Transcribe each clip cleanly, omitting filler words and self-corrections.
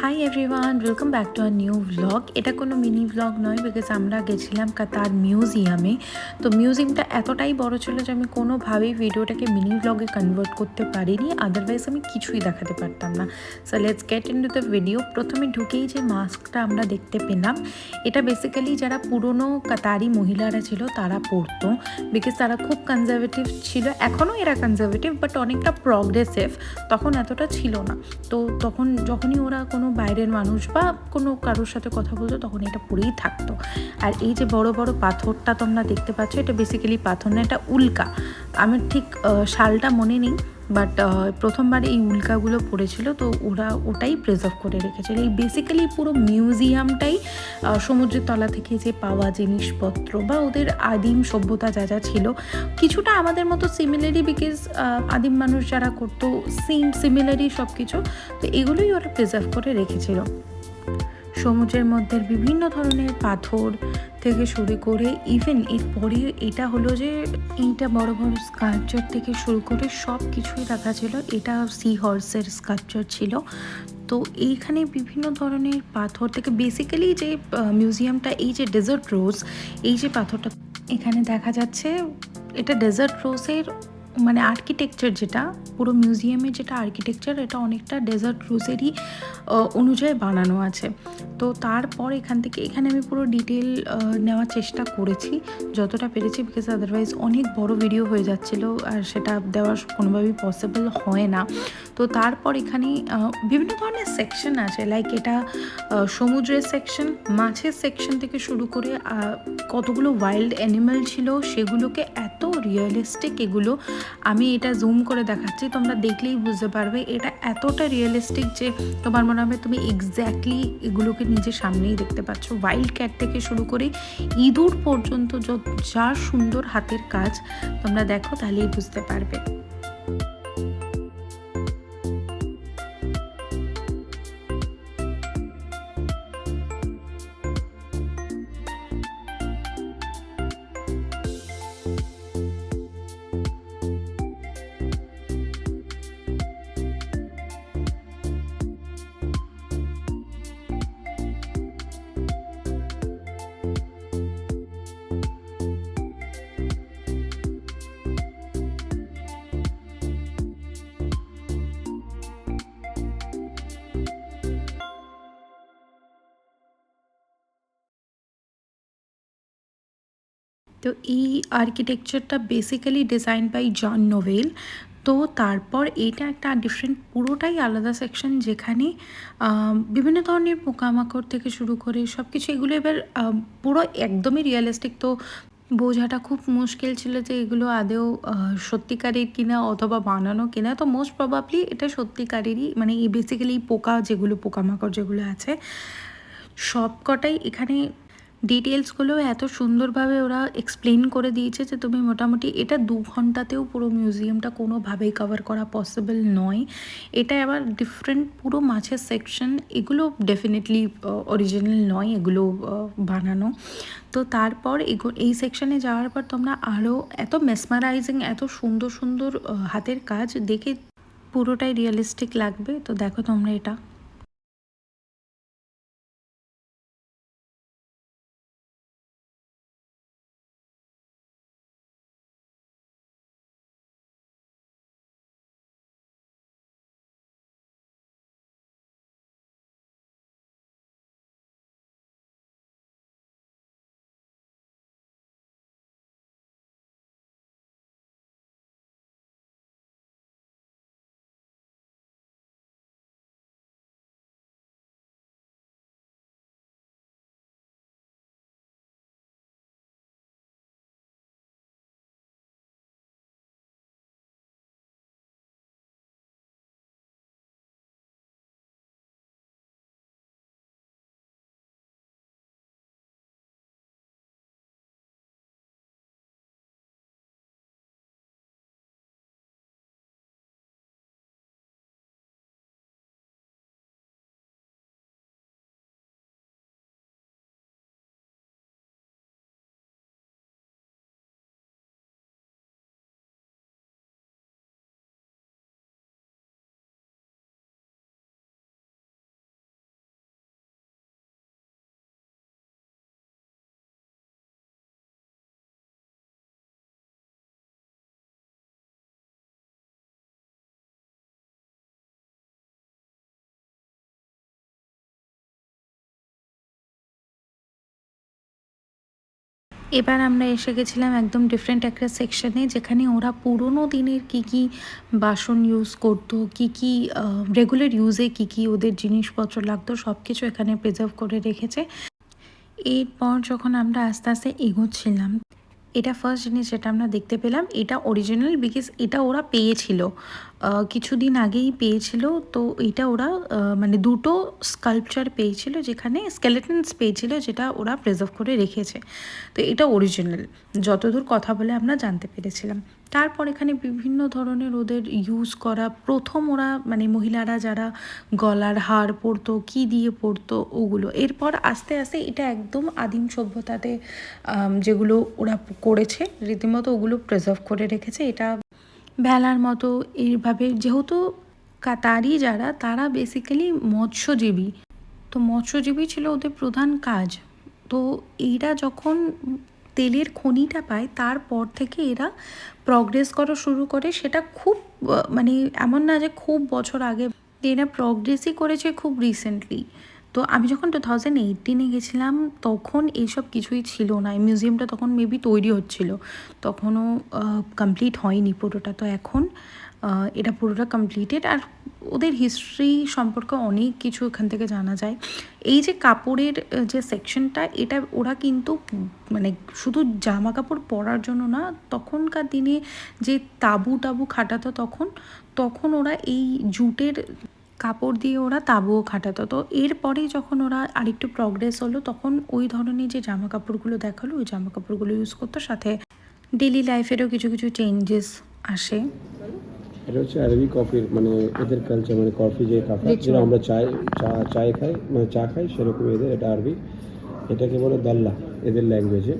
High everyone, welcome back to our new vlog. এটা কোনো mini vlog নয়, because আমরা গেছিলাম কাতার মিউজিয়ামে। তো মিউজিয়ামটা এতটাই বড় ছিল যে আমি কোনোভাবেই ভিডিওটাকে মিনি ভ্লগে কনভার্ট করতে পারিনি, আদারওয়াইজ আমি কিছুই দেখাতে পারতাম না। So let's get into the video. প্রথমে ঢুকেই যে মাস্কটা আমরা দেখতে পেলাম, এটা বেসিক্যালি যারা পুরনো কাতারি মহিলারা ছিল তারা পরতো, বিকজ তারা খুব কনজারভেটিভ ছিল। এখনও এরা কনজারভেটিভ, বাট অনেকটা প্রগ্রেসিভ। তখন এতটা ছিল না। তো তখন যখনই ওরা কোনো বাইরের মানুষ বা কোনো কারোর সাথে কথা বলতো, তখন এটা পরেই থাকতো। আর এই যে বড় বড় পাথরটা তোমরা দেখতে পাচ্ছ, এটা বেসিক্যালি পাথর না, এটা উল্কা। আমার ঠিক সালটা মনে নেই, বাট প্রথমবার এই উল্কাগুলো পড়েছিল, তো ওরা ওটাই প্রিজার্ভ করে রেখেছিল। এই বেসিক্যালি পুরো মিউজিয়ামটাই সমুদ্রের তলা থেকে যে পাওয়া জিনিসপত্র বা ওদের আদিম সভ্যতা যা যা ছিল, কিছুটা আমাদের মতো সিমিলারই, বিকজ আদিম মানুষ যারা করতো সিমিলারই সব কিছু। তো এগুলোই ওরা প্রিজার্ভ করে রেখেছিল। সমুদ্রের মধ্যে বিভিন্ন ধরনের পাথর থেকে শুরু করে ইভেন এরপরে এটা হলো যে এইটা বড় বড় স্কাল্পচার থেকে শুরু করে সব কিছুই রাখা ছিল। এটা সি হর্সের স্কাল্পচার ছিল। তো এইখানে বিভিন্ন ধরনের পাথর থেকে বেসিক্যালি যে মিউজিয়ামটা, এই যে ডেজার্ট রোজ, এই যে পাথরটা এখানে দেখা যাচ্ছে, এটা ডেজার্ট রোজের মানে আর্কিটেকচার, যেটা পুরো মিউজিয়ামের যেটা আর্কিটেকচার, এটা অনেকটা ডেজার্ট রোজেরই অনুযায়ী বানানো আছে। তো তারপর এখানে আমি পুরো ডিটেল নেওয়ার চেষ্টা করেছি যতটা পেরেছি, বিকজ আদারওয়াইজ অনেক বড় ভিডিও হয়ে যাচ্ছিল আর সেটা দেওয়া কোনোভাবেই পসিবল হয় না। তো তারপর এখানে বিভিন্ন ধরনের সেকশন আছে, লাইক এটা সমুদ্রের সেকশন, মাছের সেকশন থেকে শুরু করে কতগুলো ওয়াইল্ড অ্যানিম্যাল ছিল, সেগুলোকে এত রিয়েলিস্টিক এগুলো। আমি এটা জুম করে দেখাচ্ছি, তোমরা দেখলেই বুঝতে পারবে এটা এতটা রিয়েলিস্টিক যে তোমার মনে হবে তুমি এক্স্যাক্টলি এগুলোকে নিজের সামনেই দেখতে পাচ্ছ। ওয়াইল্ড ক্যাট থেকে শুরু করে ইঁদুর পর্যন্ত যা সুন্দর হাতের কাজ, তোমরা দেখো তাহলেই বুঝতে পারবে। তো এই আর্কিটেকচারটা basically design by John Novell. তো তারপর এটা একটা ডিফারেন্ট, পুরোটাই আলাদা সেকশন, যেখানে বিভিন্ন ধরনের পোকামাকড় থেকে শুরু করে সব কিছু, এগুলো এবার পুরো একদমই রিয়েলিস্টিক। তো বোঝাটা খুব মুশকিল ছিল যে এগুলো আদেও সত্যিকারের কিনা অথবা বানানো কিনা। তো মোস্ট প্রবাবলি এটা সত্যিকারেরই, মানে এই বেসিক্যালি পোকা যেগুলো, পোকামাকড় যেগুলো আছে সব কটাই এখানে। ডিটেলসগুলো এত সুন্দরভাবে ওরা এক্সপ্লেন করে দিয়েছে যে তুমি মোটামুটি এটা 2 ঘন্টাতেও পুরো মিউজিয়ামটা কোনোভাবেই কভার করা পসিবল নয়। এটা আবার ডিফারেন্ট পুরো মাছের সেকশন, এগুলো ডেফিনেটলি অরিজিনাল নয়, এগুলো বানানো। তো তারপর এই সেকশনে যাওয়ার পর তোমরা আরও এত মেসমারাইজিং, এত সুন্দর সুন্দর হাতের কাজ দেখে পুরোটাই রিয়েলিস্টিক লাগবে। তো দেখো তোমরা এটা। এবার আমরা এসে গেছিলাম একদম ডিফারেন্ট একটা সেকশনে, যেখানে ওরা পুরোনো দিনের কি কি বাসন ইউজ করতো, কি কি রেগুলার ইউজে কি কি ওদের জিনিসপত্র লাগতো, সব কিছু এখানে প্রিজার্ভ করে রেখেছে। এরপর যখন আমরা আস্তে আস্তে এগোচ্ছিলাম, এটা ফার্স্ট জিনিস যেটা আমরা দেখতে পেলাম, এটা অরিজিনাল, বিকজ এটা ওরা পেয়েছিল কিছুদিন আগেই পেয়েছিল। তো এটা ওরা মানে দুটো স্কাল্পচার পেয়েছিল, যেখানে স্কেলেটনস পেয়েছিল, যেটা ওরা প্রিজার্ভ করে রেখেছে। তো এটা অরিজিনাল, যতদূর কথা বলে আমরা জানতে পেরেছিলাম। তারপর এখানে বিভিন্ন ধরনের ওদের ইউজ করা, প্রথম ওরা মানে মহিলারা যারা গলার হার পরতো, কী দিয়ে পরতো ওগুলো। এরপর আস্তে আস্তে এটা একদম আদিম সভ্যতাতে যেগুলো ওরা করেছে রীতিমতো ওগুলো প্রিজার্ভ করে রেখেছে। এটা ভেলার মতো এইভাবে, যেহেতু কাতারি যারা, তারা বেসিক্যালি মৎস্যজীবী, তো মৎস্যজীবী ছিল ওদের প্রধান কাজ। তো এরা যখন তেলের খনিটা পায়, তারপর থেকে এরা প্রগ্রেস করা শুরু করে। সেটা খুব মানে এমন না যে খুব বছর আগে, এরা প্রগ্রেসই করেছে খুব রিসেন্টলি। তো আমি যখন 2018-এ গেছিলাম, তখন এইসব কিছুই ছিল না। এই মিউজিয়ামটা তখন মেবি তৈরি হচ্ছিল, তখনও কমপ্লিট হয়নি পুরোটা। তো এখন এটা পুরোটা কমপ্লিটেড। আর ওদের হিস্ট্রি সম্পর্কে অনেক কিছু এখান থেকে জানা যায়। এই যে কাপড়ের যে সেকশনটা, এটা ওরা কিন্তু মানে শুধু জামা কাপড় পরার জন্য না, তখনকার দিনে যে তাঁবু টাবু খাটাতো, তখন ওরা এই জুটের কাপড় দিয়ে ওরা তাঁবুও খাটাতো। তো এরপরে যখন ওরা আরেকটু প্রগ্রেস হলো, তখন ওই ধরনের যে জামা কাপড়গুলো দেখালো, ওই জামা কাপড়গুলো ইউজ করতো। সাথে ডেলি লাইফেরও কিছু কিছু চেঞ্জেস আসে। এটা হচ্ছে আরবি কফির, মানে এদের কালচার, মানে কফি যে কাপড়, যেটা আমরা চায় খাই, মানে চা খাই, সেরকম এদের এটা আরবি। এটাকে বলে দাল্লা এদের ল্যাঙ্গুয়েজে।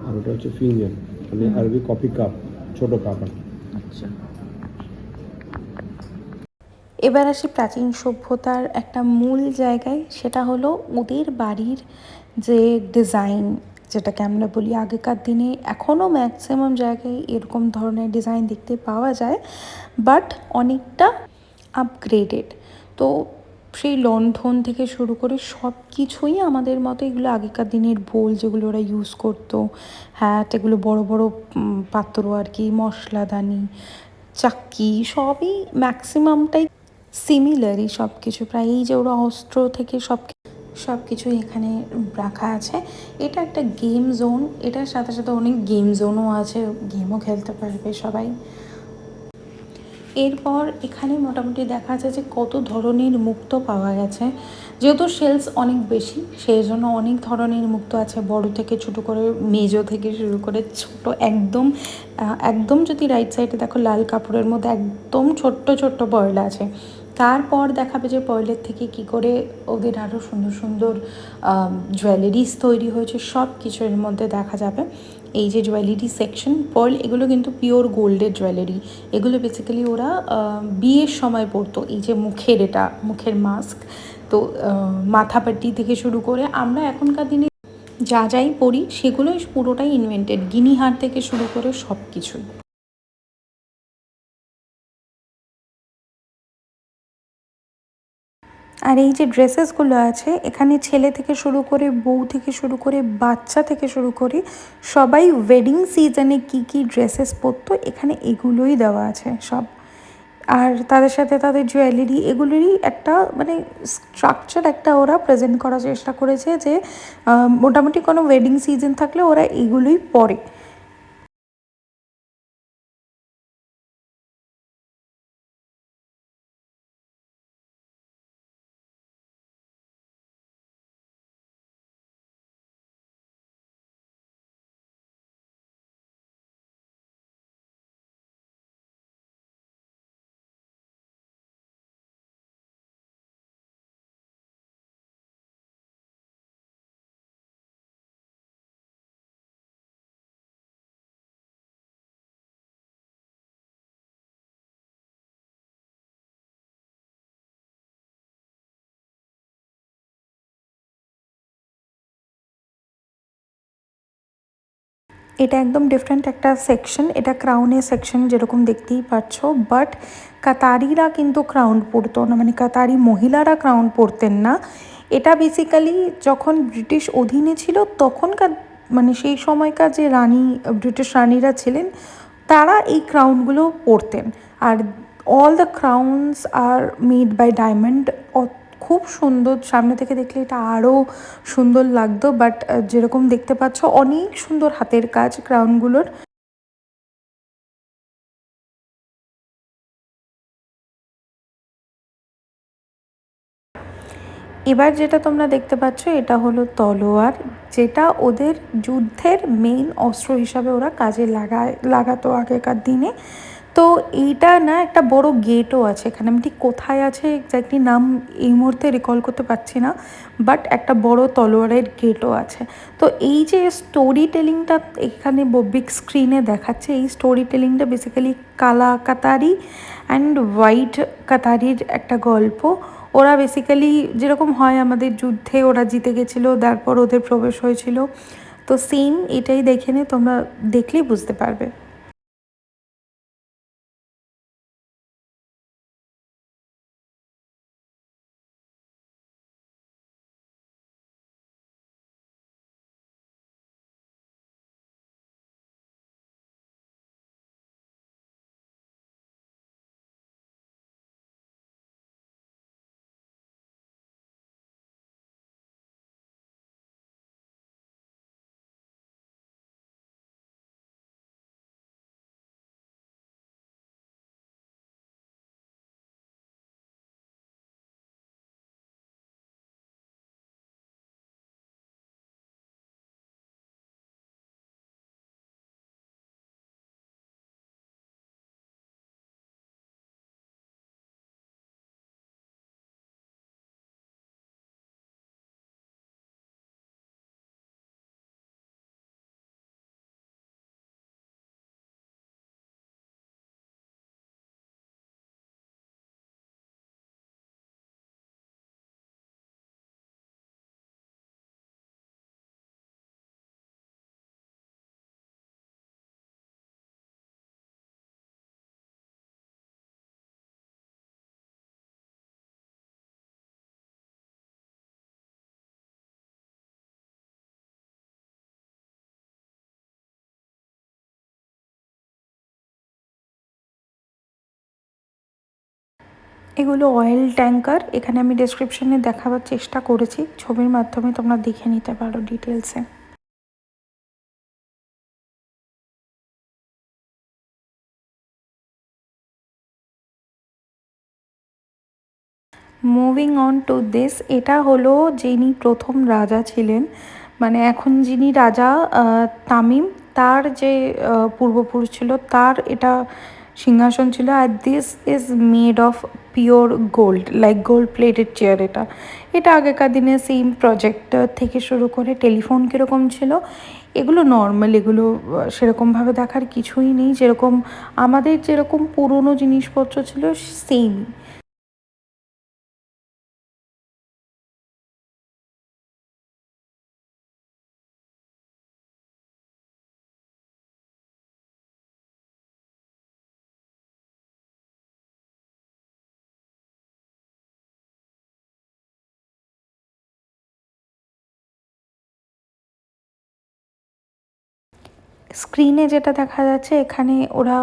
আর ওটা হচ্ছে ফিঞ্জান, মানে আরবি কফি কাপ, ছোট কাপ আর কি। আচ্ছা, এবার আসি প্রাচীন সভ্যতার একটা মূল জায়গায়, সেটা হলো ওদের বাড়ির যে ডিজাইন, যেটাকে আমরা বলি আগেকার দিনে, এখনও ম্যাক্সিমাম জায়গায় এরকম ধরনের ডিজাইন দেখতে পাওয়া যায়, বাট অনেকটা আপগ্রেডেড। তো সেই লণ্ঠন থেকে শুরু করে সব কিছুই আমাদের মতো, এগুলো আগেকার দিনের বোল যেগুলো ওরা ইউজ করতো, হ্যাট, এগুলো বড় বড় পাত্র আর কি, মশলাদানি, চাক্কি, সবই ম্যাক্সিমামটাই সিমিলারই সব কিছু প্রায়। এই যে ওরা অস্ত্র থেকে সব কিছুই এখানে রাখা আছে। এটা একটা গেম জোন, এটার সাথে সাথে অনেক গেম জোনও আছে, গেমও খেলতে পারবে সবাই। এরপর এখানে মোটামুটি দেখা যায় যে কত ধরনের মুক্ত পাওয়া গেছে। যেহেতু সেলস অনেক বেশি, সেই জন্য অনেক ধরনের মুক্ত আছে, বড় থেকে ছোট করে, মেজো থেকে শুরু করে ছোট, একদম একদম যদি রাইট সাইডে দেখো, লাল কাপড়ের মধ্যে একদম ছোট্ট ছোট্ট পয়লা আছে। তারপর দেখাবে যে পয়লের থেকে কি করে ওদের আরও সুন্দর সুন্দর জুয়েলারিস তৈরি হয়েছে, সব কিছু এর মধ্যে দেখা যাবে। এই যে জুয়েলারি সেকশন, পার্ল, এগুলো কিন্তু পিওর গোল্ডের জুয়েলারি। এগুলো বেসিক্যালি ওরা বিয়ের সময় পরতো। এই যে মুখের, এটা মুখের মাস্ক, তো মাথাপাট্টি থেকে শুরু করে আমরা এখনকার দিনে যা যাই পরি, সেগুলোই পুরোটাই ইনভেন্টেড, গিনিহার থেকে শুরু করে সব কিছুই। আর এই যে ড্রেসেসগুলো আছে এখানে, ছেলে থেকে শুরু করে, বউ থেকে শুরু করে, বাচ্চা থেকে শুরু করে, সবাই ওয়েডিং সিজনে কি কি ড্রেসেস পরতো, এখানে এগুলোই দেওয়া আছে সব। আর তাদের সাথে তাদের জুয়েলারি, এগুলোরই একটা মানে স্ট্রাকচার একটা ওরা প্রেজেন্ট করার চেষ্টা করেছে, যে মোটামুটি কোনো ওয়েডিং সিজন থাকলে ওরা এগুলোই পরে। এটা একদম ডিফারেন্ট একটা সেকশন, এটা ক্রাউনের সেকশন যেরকম দেখতেই পাচ্ছ, বাট কাতারিরা কিন্তু ক্রাউন পরতো না, মানে কাতারি মহিলারা ক্রাউন পরতেন না। এটা বেসিক্যালি যখন ব্রিটিশ অধীনে ছিল তখনকার মানে সেই সময়কার যে রানী, ব্রিটিশ রানীরা ছিলেন, তারা এই ক্রাউনগুলো পরতেন। আর all the crowns are made by diamond. খুব সুন্দর, সামনে থেকে দেখলে এটা আরও সুন্দর লাগতো, বাট যেরকম দেখতে পাচ্ছ অনেক সুন্দর হাতের কাজ ক্রাউনগুলোর। এবার যেটা তোমরা দেখতে পাচ্ছ এটা হলো তলোয়ার, যেটা ওদের যুদ্ধের মেইন অস্ত্র হিসাবে ওরা কাজে লাগাতো আগেকার দিনে। তো এইটা না একটা বড় গেটও আছে এখানে, আমি ঠিক কোথায় আছে এক্স্যাক্টলি নাম এই মুহূর্তে রিকল করতে পারছি না, বাট একটা বড় তলোয়ারের গেটও আছে। তো এই যে স্টোরি টেলিংটা এখানে বিগ স্ক্রিনে দেখাচ্ছে, এই স্টোরি টেলিংটা বেসিক্যালি কালা কাতারি অ্যান্ড হোয়াইট কাতারির একটা গল্প। ওরা বেসিক্যালি যেরকম হয় আমাদের যুদ্ধে ওরা জিতে গেছিলো, তারপর ওদের প্রবেশ হয়েছিল, তো সেম এটাই দেখে নে, তোমরা দেখলেই বুঝতে পারবে। এগুলো অয়েল ট্যাঙ্কার, এখানে আমি ডেসক্রিপশনে দেখাবার চেষ্টা করেছি, ছবির মাধ্যমে তোমরা দেখে নিতে পারো ডিটেলসে। মুভিং অন টু দিস, এটা হলো যিনি প্রথম রাজা ছিলেন, মানে এখন যিনি রাজা তামিম, তার যে পূর্বপুরুষ ছিল তার এটা সিংহাসন ছিল। আর this is made of pure gold, like gold plated chair. এটা এটা আগেকার দিনে সেম প্রজেক্টর থেকে শুরু করে টেলিফোন কীরকম ছিল, এগুলো নর্মাল, এগুলো সেরকমভাবে দেখার কিছুই নেই, যেরকম আমাদের যেরকম পুরনো জিনিসপত্র ছিল সেম। স্ক্রিনে যেটা দেখা যাচ্ছে এখানে ওরা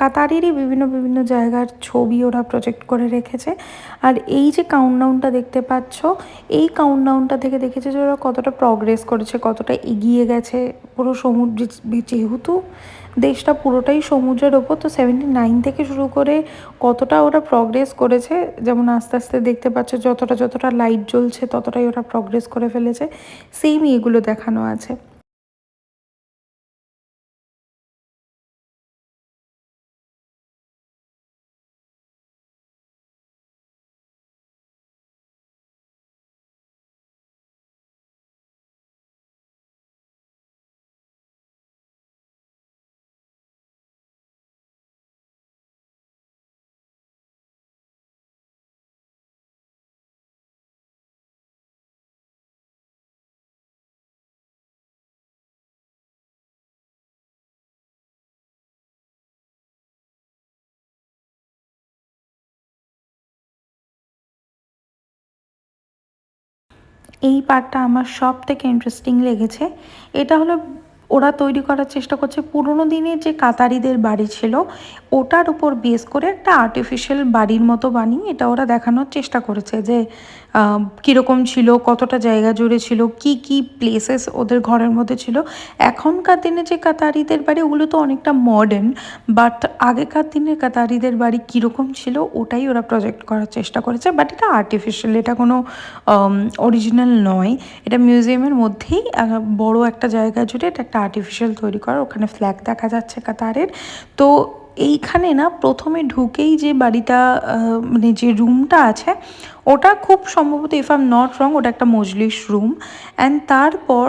কাতারেরই বিভিন্ন বিভিন্ন জায়গার ছবি ওরা প্রজেক্ট করে রেখেছে। আর এই যে কাউন্টডাউনটা দেখতে পাচ্ছ, এই কাউন্টডাউনটা থেকে দেখেছে যে ওরা কতটা প্রগ্রেস করেছে, কতটা এগিয়ে গেছে। পুরো সমুদ্র, যেহেতু দেশটা পুরোটাই সমুদ্রের ওপর, তো 79 থেকে শুরু করে কতটা ওরা প্রগ্রেস করেছে। যেমন আস্তে আস্তে দেখতে পাচ্ছ যতটা যতটা লাইট জ্বলছে ততটাই ওরা প্রগ্রেস করে ফেলেছে, সেমই এগুলো দেখানো আছে। এই পার্টটা আমার সব থেকে ইন্টারেস্টিং লেগেছে। এটা হলো ওরা তৈরি করার চেষ্টা করছে পুরোনো দিনের যে কাতারিদের বাড়ি ছিল ওটার উপর বেস করে একটা আর্টিফিশিয়াল বাড়ির মতো বানিয়ে এটা ওরা দেখানোর চেষ্টা করেছে যে কীরকম ছিল, কতটা জায়গা জুড়ে ছিল, কি কি প্লেসেস ওদের ঘরের মধ্যে ছিল। এখনকার দিনে যে কাতারিদের বাড়ি ওগুলো তো অনেকটা মডার্ন, বাট আগেকার দিনের কাতারিদের বাড়ি কীরকম ছিল ওটাই ওরা প্রজেক্ট করার চেষ্টা করেছে। বাট এটা আর্টিফিশিয়াল, এটা কোনো অরিজিনাল নয়। এটা মিউজিয়ামের মধ্যেই বড় একটা জায়গা জুড়ে এটা একটা আর্টিফিশিয়াল তৈরি করা, ওখানে ফ্ল্যাগ দেখা যাচ্ছে কাতারের। তো এইখানে না প্রথমে ঢুকেই যে বাড়িটা মানে যে রুমটা আছে ওটা খুব সম্ভবত, if I am not wrong, ওটা একটা মজলিস রুম। অ্যান্ড তারপর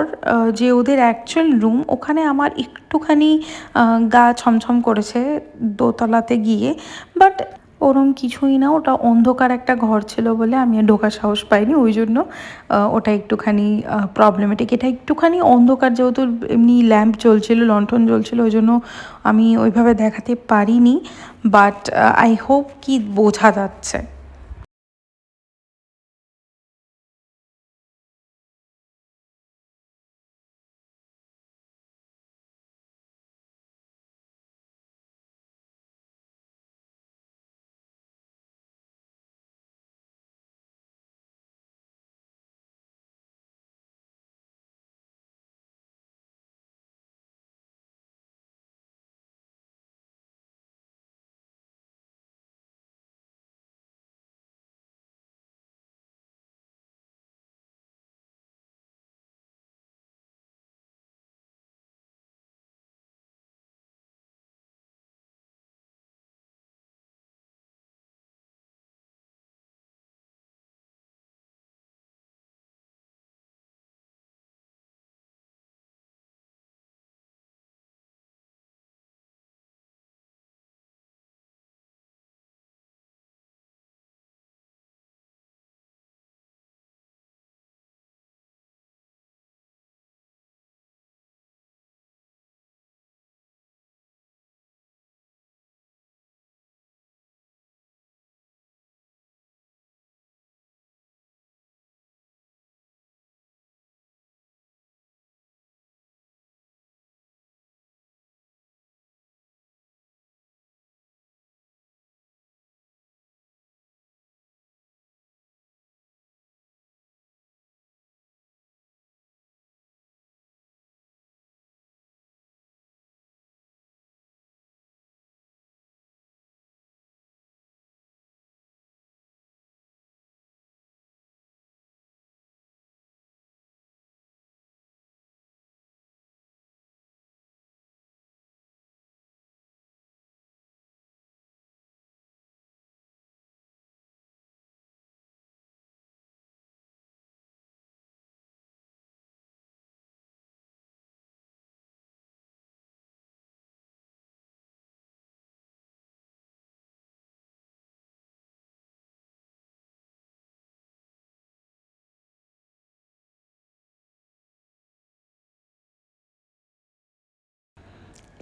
যে ওদের অ্যাকচুয়াল রুম ওখানে আমার একটুখানি গা ছমছম করেছে দোতলাতে গিয়ে। বাট ওরম কিছুই না, ওটা অন্ধকার একটা ঘর ছিল বলে আমি ঢোকার সাহস পাইনি, ওই জন্য ওটা একটুখানি প্রবলেমেটিক। এটা একটুখানি অন্ধকার, যেহেতু এমনি ল্যাম্প জ্বলছিল, লণ্ঠন জ্বলছিল, ওই জন্য আমি ওইভাবে দেখাতে পারিনি। বাট আই হোপ কি বোঝা যাচ্ছে।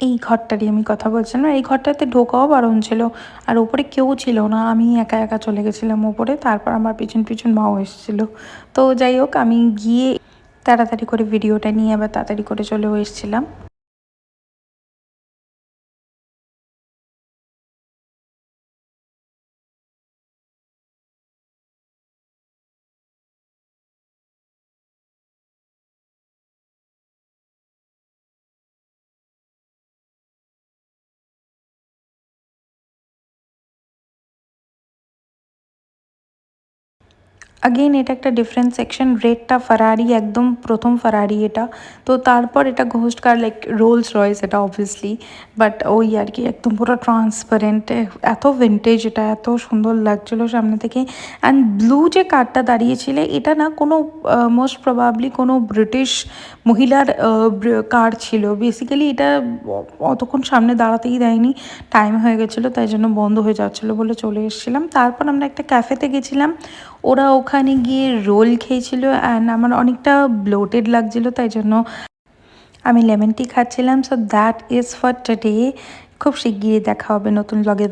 এই ঘরটারই আমি কথা বলছিলাম, এই ঘরটাতে ঢোকাও বারণ ছিল, আর ওপরে কেউ ছিল না, আমি একা একা চলে গেছিলাম ওপরে। তারপর আমার পিছন পিছন মাও এসেছিলো। তো যাই হোক, আমি গিয়ে তাড়াতাড়ি করে ভিডিওটা নিয়ে আবার তাড়াতাড়ি করে চলেও এসেছিলাম। अगेन এটা একটা ডিফারেন্ট সেকশন, রেডটা ফারারি, একদম প্রথম ফারারি এটা। তো তারপর এটা ঘোস্ট কার লাইক রোলস রয়েস এটা অবভিয়াসলি, বাট ওই আর কি একদম পুরো ট্রান্সপারেন্ট, এত ভিন্টেজ, এটা এত সুন্দর লাগছিলো সামনে থেকে। অ্যান্ড ব্লু যে কারটা দাঁড়িয়েছিলে এটা না কোনো মোস্ট প্রবাবলি কোনো ব্রিটিশ মহিলার কার ছিল বেসিক্যালি। এটা অতক্ষণ সামনে দাঁড়াতেই দেয়নি, টাইম হয়ে গেছিলো, তাই জন্য বন্ধ হয়ে যাচ্ছিলো বলে চলে এসেছিলাম। তারপর আমরা একটা ক্যাফেতে গেছিলাম, ওরা ওখানে গিয়ে রোল খেয়েছিল অ্যান্ড আমার অনেকটা ব্লোটেড লাগছিলো, তাই জন্য আমি লেমন টি খাচ্ছিলাম। So that is for today. খুব শিগগিরই দেখা হবে নতুন ব্লগে।